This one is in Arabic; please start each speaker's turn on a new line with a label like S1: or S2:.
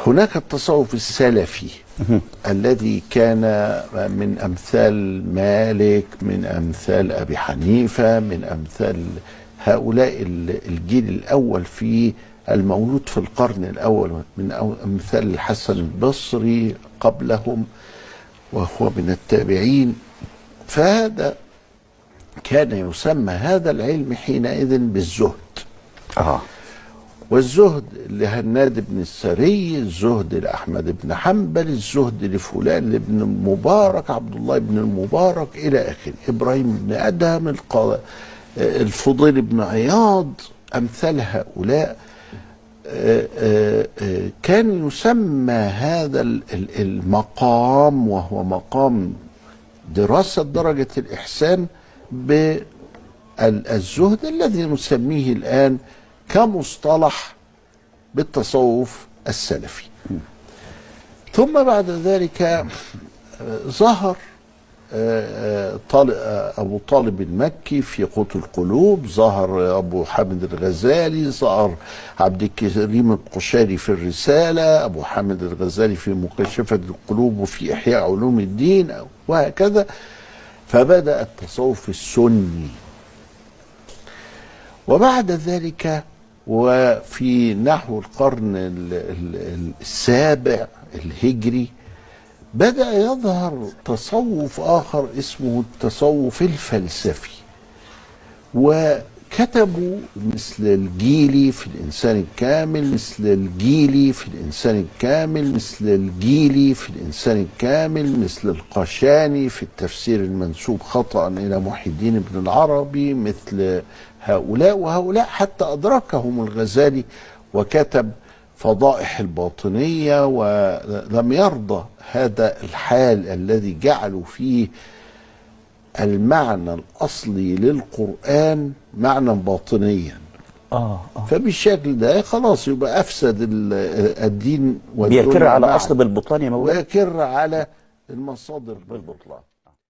S1: هناك التصوف السلفي الذي كان من أمثال مالك، من أمثال أبي حنيفة، من أمثال هؤلاء الجيل الأول في المولود في القرن الأول، من أمثال الحسن البصري قبلهم وهو من التابعين. فهذا كان يسمى هذا العلم حينئذ بالزهد. والزهد لهناد بن السري، الزهد لأحمد بن حنبل، الزهد لفلان لابن المبارك، عبد الله بن المبارك إلى آخره، إبراهيم بن أدهم، الفضيل بن عياض، أمثال هؤلاء. كان يسمى هذا المقام، وهو مقام دراسة درجة الإحسان، بالزهد الذي نسميه الآن كمصطلح بالتصوف السلفي. ثم بعد ذلك ظهر أبو طالب المكي في قوت القلوب، ظهر أبو حامد الغزالي، ظهر عبد الكريم القشيري في الرسالة، أبو حامد الغزالي في مكاشفة القلوب وفي إحياء علوم الدين، وهكذا. فبدأ التصوف السني. وبعد ذلك وفي نحو القرن السابع الهجري بدأ يظهر تصوف آخر اسمه التصوف الفلسفي، وكتبوا مثل الجيلي في الإنسان الكامل، مثل الجيلي في الإنسان الكامل، مثل الجيلي في الإنسان الكامل، مثل القشاني في التفسير المنسوب خطأ إلى محي الدين بن العربي، مثل هؤلاء وهؤلاء، حتى أدركهم الغزالي وكتب فضائح الباطنية. ولم يرضى هذا الحال الذي جعلوا فيه المعنى الأصلي للقرآن معنى باطنيا. فبالشكل ده خلاص يبقى أفسد الدين
S2: بيكر على أصل بالبطلان يا مولانا،
S1: ويكر على المصادر بالبطلان.